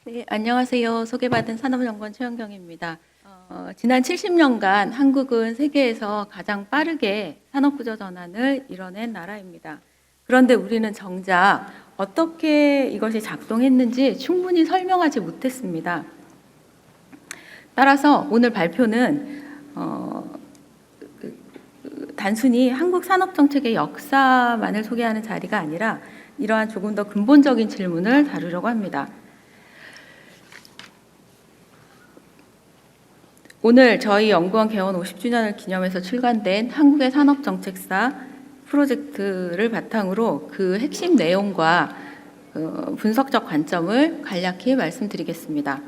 네, 안녕하세요. 소개받은 산업연구원 최현경입니다. 지난 70년간 한국은 세계에서 가장 빠르게 산업구조 전환을 이뤄낸 나라입니다. 그런데 우리는 정작 어떻게 이것이 작동했는지 충분히 설명하지 못했습니다. 따라서 오늘 발표는 단순히 한국 산업정책의 역사만을 소개하는 자리가 아니라 이러한 조금 더 근본적인 질문을 다루려고 합니다. 오늘 저희 연구원 개원 50주년을 기념해서 출간된 한국의 산업정책사 프로젝트를 바탕으로 그 핵심 내용과 분석적 관점을 간략히 말씀드리겠습니다.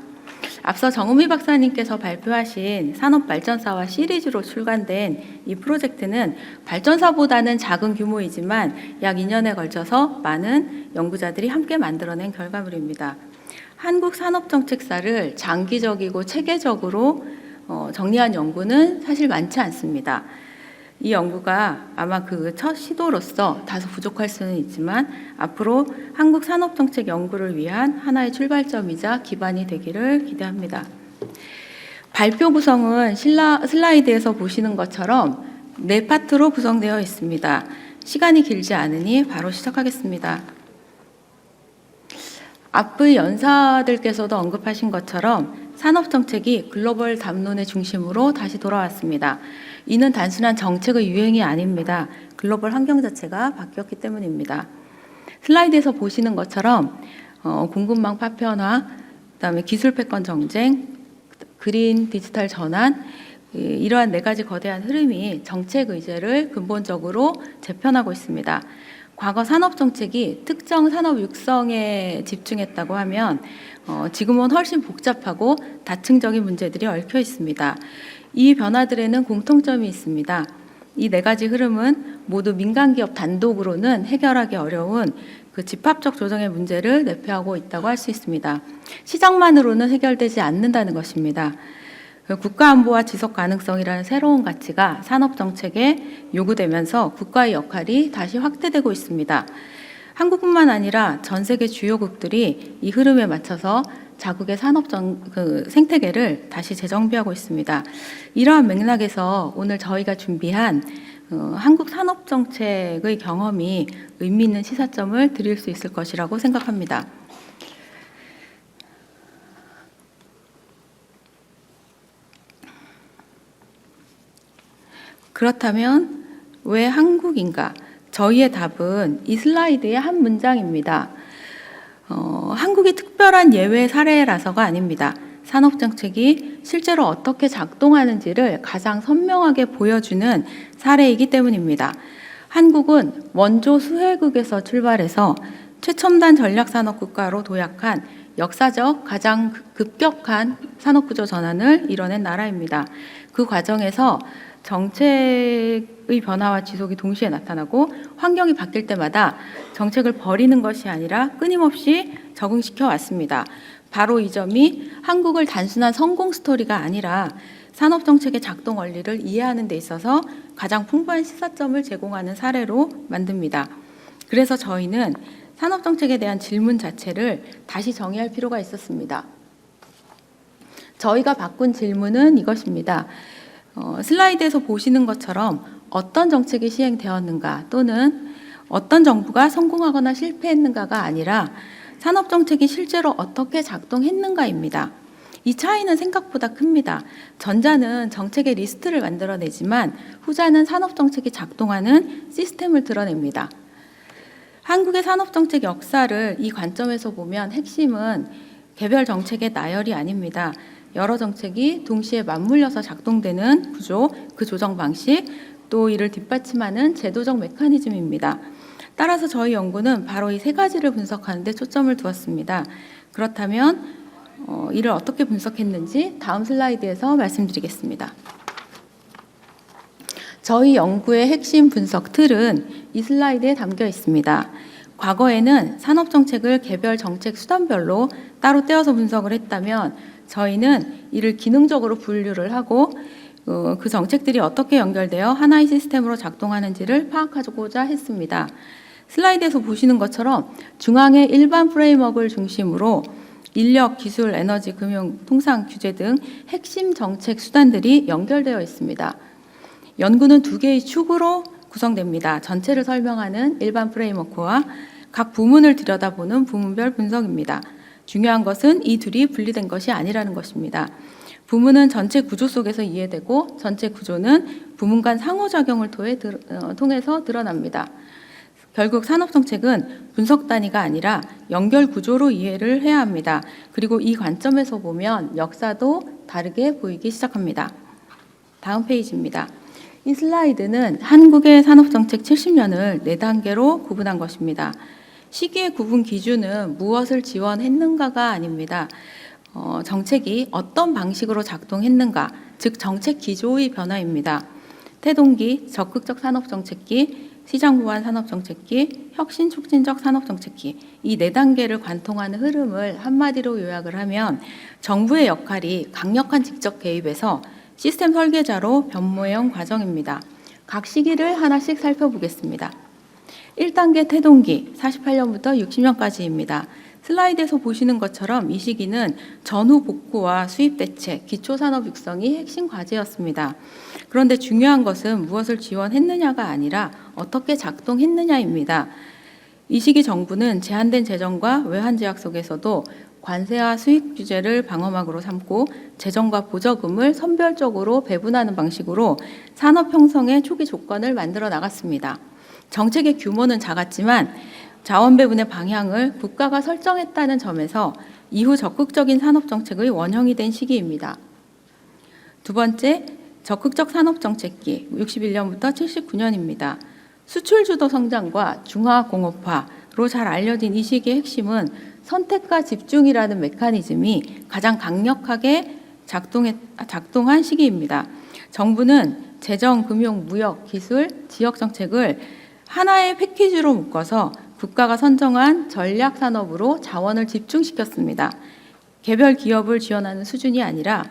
앞서 정은미 박사님께서 발표하신 산업발전사와 시리즈로 출간된 이 프로젝트는 발전사보다는 작은 규모이지만 약 2년에 걸쳐서 많은 연구자들이 함께 만들어낸 결과물입니다. 한국 산업정책사를 장기적이고 체계적으로 정리한 연구는 사실 많지 않습니다. 이 연구가 아마 그 첫 시도로서 다소 부족할 수는 있지만 앞으로 한국 산업정책 연구를 위한 하나의 출발점이자 기반이 되기를 기대합니다. 발표 구성은 슬라이드에서 보시는 것처럼 4파트로 구성되어 있습니다. 시간이 길지 않으니 바로 시작하겠습니다. 앞의 연사들께서도 언급하신 것처럼 산업정책이 글로벌 담론의 중심으로 다시 돌아왔습니다. 이는 단순한 정책의 유행이 아닙니다. 글로벌 환경 자체가 바뀌었기 때문입니다. 슬라이드에서 보시는 것처럼 공급망 파편화, 그다음에 기술 패권 정쟁, 그린 디지털 전환, 이러한 4가지 거대한 흐름이 정책 의제를 근본적으로 재편하고 있습니다. 과거 산업정책이 특정 산업 육성에 집중했다고 하면 지금은 훨씬 복잡하고 다층적인 문제들이 얽혀 있습니다. 이 변화들에는 공통점이 있습니다. 이 4가지 흐름은 모두 민간기업 단독으로는 해결하기 어려운 그 집합적 조정의 문제를 내포하고 있다고 할 수 있습니다. 시장만으로는 해결되지 않는다는 것입니다. 국가안보와 지속가능성이라는 새로운 가치가 산업정책에 요구되면서 국가의 역할이 다시 확대되고 있습니다. 한국뿐만 아니라 전 세계 주요국들이 이 흐름에 맞춰서 자국의 산업 생태계를 다시 재정비하고 있습니다. 이러한 맥락에서 오늘 저희가 준비한 한국 산업정책의 경험이 의미 있는 시사점을 드릴 수 있을 것이라고 생각합니다. 그렇다면 왜 한국인가? 저희의 답은 이 슬라이드의 한 문장입니다. 한국이 특별한 예외 사례라서가 아닙니다. 산업정책이 실제로 어떻게 작동하는지를 가장 선명하게 보여주는 사례이기 때문입니다. 한국은 원조 수혜국에서 출발해서 최첨단 전략산업국가로 도약한 역사적 가장 급격한 산업구조 전환을 이뤄낸 나라입니다. 그 과정에서 정책의 변화와 지속이 동시에 나타나고 환경이 바뀔 때마다 정책을 버리는 것이 아니라 끊임없이 적응시켜 왔습니다. 바로 이 점이 한국을 단순한 성공 스토리가 아니라 산업정책의 작동 원리를 이해하는 데 있어서 가장 풍부한 시사점을 제공하는 사례로 만듭니다. 그래서 저희는 산업정책에 대한 질문 자체를 다시 정의할 필요가 있었습니다. 저희가 바꾼 질문은 이것입니다. 슬라이드에서 보시는 것처럼 어떤 정책이 시행되었는가 또는 어떤 정부가 성공하거나 실패했는가가 아니라 산업정책이 실제로 어떻게 작동했는가입니다. 이 차이는 생각보다 큽니다. 전자는 정책의 리스트를 만들어내지만 후자는 산업정책이 작동하는 시스템을 드러냅니다. 한국의 산업정책 역사를 이 관점에서 보면 핵심은 개별 정책의 나열이 아닙니다. 여러 정책이 동시에 맞물려서 작동되는 구조, 그 조정 방식, 또 이를 뒷받침하는 제도적 메커니즘입니다. 따라서 저희 연구는 바로 이 3가지를 분석하는 데 초점을 두었습니다. 그렇다면 이를 어떻게 분석했는지 다음 슬라이드에서 말씀드리겠습니다. 저희 연구의 핵심 분석 틀은 이 슬라이드에 담겨 있습니다. 과거에는 산업정책을 개별 정책 수단별로 따로 떼어서 분석을 했다면 저희는 이를 기능적으로 분류를 하고 그 정책들이 어떻게 연결되어 하나의 시스템으로 작동하는지를 파악하고자 했습니다. 슬라이드에서 보시는 것처럼 중앙의 일반 프레임워크를 중심으로 인력, 기술, 에너지, 금융, 통상, 규제 등 핵심 정책 수단들이 연결되어 있습니다. 연구는 두 개의 축으로 구성됩니다. 전체를 설명하는 일반 프레임워크와 각 부문을 들여다보는 부문별 분석입니다. 중요한 것은 이 둘이 분리된 것이 아니라는 것입니다. 부문은 전체 구조 속에서 이해되고 전체 구조는 부문 간 상호작용을 통해서 드러납니다. 결국 산업정책은 분석 단위가 아니라 연결 구조로 이해를 해야 합니다. 그리고 이 관점에서 보면 역사도 다르게 보이기 시작합니다. 다음 페이지입니다. 이 슬라이드는 한국의 산업정책 70년을 4단계로 구분한 것입니다. 시기의 구분 기준은 무엇을 지원했는가가 아닙니다. 정책이 어떤 방식으로 작동했는가, 즉 정책 기조의 변화입니다. 태동기, 적극적 산업정책기, 시장 보완 산업정책기, 혁신 촉진적 산업정책기, 이 4단계를 관통하는 흐름을 한마디로 요약을 하면 정부의 역할이 강력한 직접 개입에서 시스템 설계자로 변모해온 과정입니다. 각 시기를 하나씩 살펴보겠습니다. 1단계 태동기, 48년부터 60년까지입니다. 슬라이드에서 보시는 것처럼 이 시기는 전후 복구와 수입 대책, 기초산업 육성이 핵심 과제였습니다. 그런데 중요한 것은 무엇을 지원했느냐가 아니라 어떻게 작동했느냐입니다. 이 시기 정부는 제한된 재정과 외환 제약 속에서도 관세와 수익 규제를 방어막으로 삼고 재정과 보조금을 선별적으로 배분하는 방식으로 산업 형성의 초기 조건을 만들어 나갔습니다. 정책의 규모는 작았지만 자원 배분의 방향을 국가가 설정했다는 점에서 이후 적극적인 산업정책의 원형이 된 시기입니다. 두 번째, 적극적 산업정책기 61년부터 79년입니다. 수출주도 성장과 중화공업화로 잘 알려진 이 시기의 핵심은 선택과 집중이라는 메커니즘이 가장 강력하게 작동한 시기입니다. 정부는 재정, 금융, 무역, 기술, 지역정책을 하나의 패키지로 묶어서 국가가 선정한 전략 산업으로 자원을 집중시켰습니다. 개별 기업을 지원하는 수준이 아니라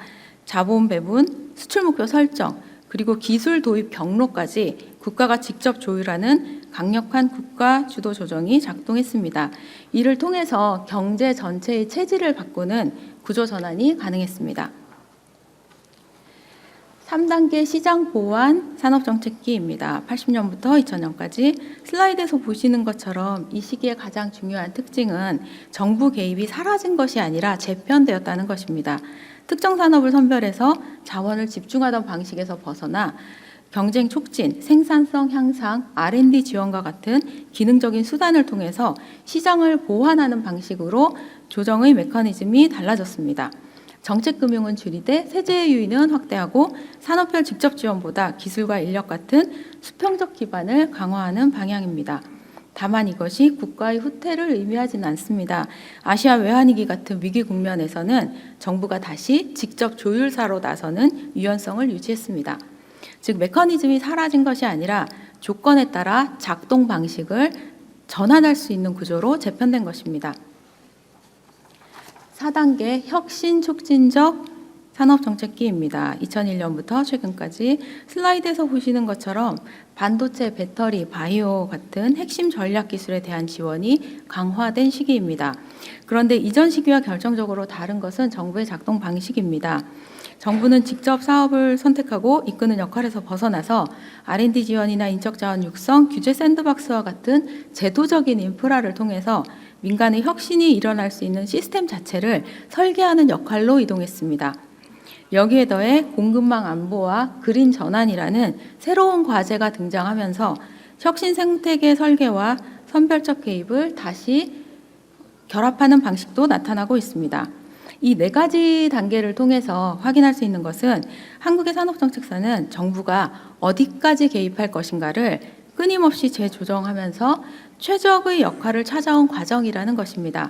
자본 배분, 수출 목표 설정, 그리고 기술 도입 경로까지 국가가 직접 조율하는 강력한 국가 주도 조정이 작동했습니다. 이를 통해서 경제 전체의 체질을 바꾸는 구조 전환이 가능했습니다. 3단계 시장 보완 산업정책기입니다. 80년부터 2000년까지 슬라이드에서 보시는 것처럼 이 시기의 가장 중요한 특징은 정부 개입이 사라진 것이 아니라 재편되었다는 것입니다. 특정 산업을 선별해서 자원을 집중하던 방식에서 벗어나 경쟁 촉진, 생산성 향상, R&D 지원과 같은 기능적인 수단을 통해서 시장을 보완하는 방식으로 조정의 메커니즘이 달라졌습니다. 정책금융은 줄이되 세제의 유인은 확대하고 산업별 직접 지원보다 기술과 인력 같은 수평적 기반을 강화하는 방향입니다. 다만 이것이 국가의 후퇴를 의미하지는 않습니다. 아시아 외환위기 같은 위기 국면에서는 정부가 다시 직접 조율사로 나서는 유연성을 유지했습니다. 즉 메커니즘이 사라진 것이 아니라 조건에 따라 작동 방식을 전환할 수 있는 구조로 재편된 것입니다. 4단계 혁신 촉진적 산업정책기입니다. 2001년부터 최근까지 슬라이드에서 보시는 것처럼 반도체, 배터리, 바이오 같은 핵심 전략 기술에 대한 지원이 강화된 시기입니다. 그런데 이전 시기와 결정적으로 다른 것은 정부의 작동 방식입니다. 정부는 직접 사업을 선택하고 이끄는 역할에서 벗어나서 R&D 지원이나 인적자원 육성, 규제 샌드박스와 같은 제도적인 인프라를 통해서 민간의 혁신이 일어날 수 있는 시스템 자체를 설계하는 역할로 이동했습니다. 여기에 더해 공급망 안보와 그린 전환이라는 새로운 과제가 등장하면서 혁신 생태계 설계와 선별적 개입을 다시 결합하는 방식도 나타나고 있습니다. 이 4가지 단계를 통해서 확인할 수 있는 것은 한국의 산업정책사는 정부가 어디까지 개입할 것인가를 끊임없이 재조정하면서 최적의 역할을 찾아온 과정이라는 것입니다.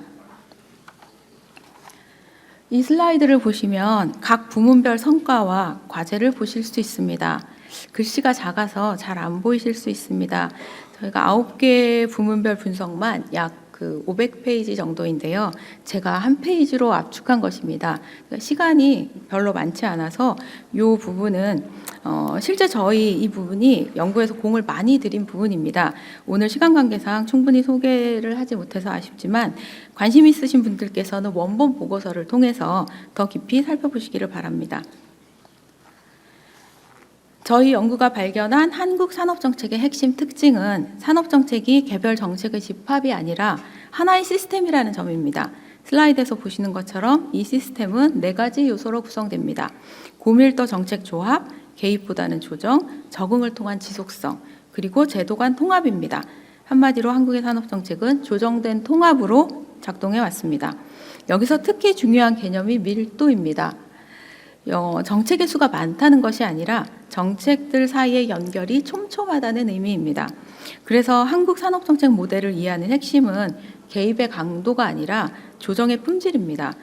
이 슬라이드를 보시면 각 부문별 성과와 과제를 보실 수 있습니다. 글씨가 작아서 잘 안 보이실 수 있습니다. 저희가 9개 부문별 분석만 약 그 500페이지 정도인데요. 제가 한 페이지로 압축한 것입니다. 시간이 별로 많지 않아서 이 부분은 실제 저희 이 부분이 연구에서 공을 많이 들인 부분입니다. 오늘 시간 관계상 충분히 소개를 하지 못해서 아쉽지만 관심 있으신 분들께서는 원본 보고서를 통해서 더 깊이 살펴보시기를 바랍니다. 저희 연구가 발견한 한국 산업정책의 핵심 특징은 산업정책이 개별 정책의 집합이 아니라 하나의 시스템이라는 점입니다. 슬라이드에서 보시는 것처럼 이 시스템은 4가지 요소로 구성됩니다. 고밀도 정책 조합, 개입보다는 조정, 적응을 통한 지속성, 그리고 제도 간 통합입니다. 한마디로 한국의 산업정책은 조정된 통합으로 작동해 왔습니다. 여기서 특히 중요한 개념이 밀도입니다. 정책의 수가 많다는 것이 아니라 정책들 사이의 연결이 촘촘하다는 의미입니다. 그래서 한국 산업정책 모델을 이해하는 핵심은 개입의 강도가 아니라 조정의 품질입니다.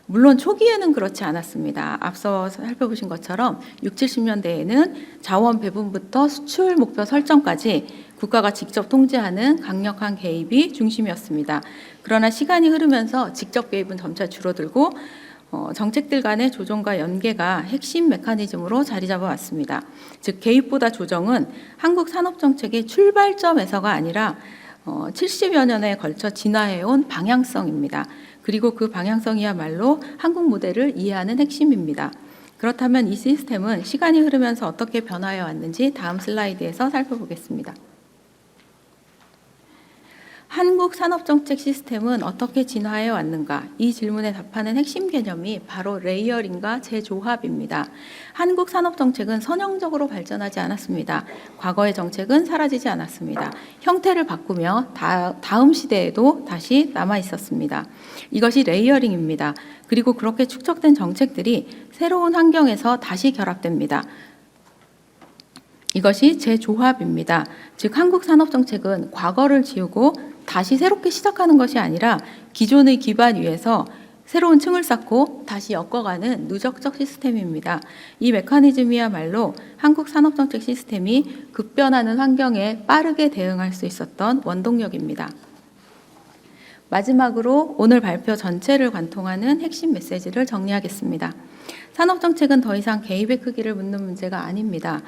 물론 초기에는 그렇지 않았습니다. 앞서 살펴보신 것처럼 60, 70년대에는 자원 배분부터 수출 목표 설정까지 국가가 직접 통제하는 강력한 개입이 중심이었습니다. 그러나 시간이 흐르면서 직접 개입은 점차 줄어들고 정책들 간의 조정과 연계가 핵심 메커니즘으로 자리 잡아왔습니다. 즉 개입보다 조정은 한국 산업정책의 출발점에서가 아니라 70여 년에 걸쳐 진화해온 방향성입니다. 그리고 그 방향성이야말로 한국 모델을 이해하는 핵심입니다. 그렇다면 이 시스템은 시간이 흐르면서 어떻게 변화해 왔는지 다음 슬라이드에서 살펴보겠습니다. 한국 산업정책 시스템은 어떻게 진화해 왔는가? 이 질문에 답하는 핵심 개념이 바로 레이어링과 재조합입니다. 한국 산업정책은 선형적으로 발전하지 않았습니다. 과거의 정책은 사라지지 않았습니다. 형태를 바꾸며 다음 시대에도 다시 남아 있었습니다. 이것이 레이어링입니다. 그리고 그렇게 축적된 정책들이 새로운 환경에서 다시 결합됩니다. 이것이 재조합입니다. 즉 한국 산업정책은 과거를 지우고 다시 새롭게 시작하는 것이 아니라 기존의 기반 위에서 새로운 층을 쌓고 다시 엮어가는 누적적 시스템입니다. 이 메커니즘이야말로 한국 산업정책 시스템이 급변하는 환경에 빠르게 대응할 수 있었던 원동력입니다. 마지막으로 오늘 발표 전체를 관통하는 핵심 메시지를 정리하겠습니다. 산업정책은 더 이상 개입의 크기를 묻는 문제가 아닙니다.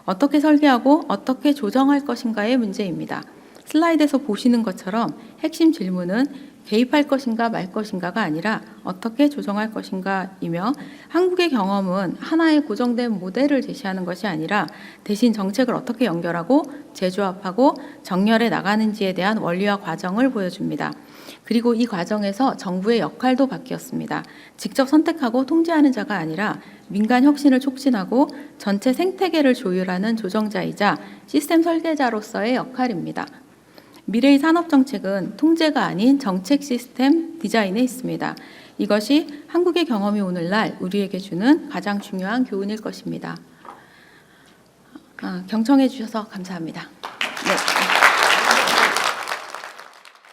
어떻게 설계하고 어떻게 조정할 것인가의 문제입니다. 슬라이드에서 보시는 것처럼 핵심 질문은 개입할 것인가 말 것인가가 아니라 어떻게 조정할 것인가이며 한국의 경험은 하나의 고정된 모델을 제시하는 것이 아니라 대신 정책을 어떻게 연결하고 재조합하고 정렬해 나가는지에 대한 원리와 과정을 보여줍니다. 그리고 이 과정에서 정부의 역할도 바뀌었습니다. 직접 선택하고 통제하는 자가 아니라 민간 혁신을 촉진하고 전체 생태계를 조율하는 조정자이자 시스템 설계자로서의 역할입니다. 미래의 산업정책은 통제가 아닌 정책 시스템 디자인에 있습니다. 이것이 한국의 경험이 오늘날 우리에게 주는 가장 중요한 교훈일 것입니다. 경청해 주셔서 감사합니다.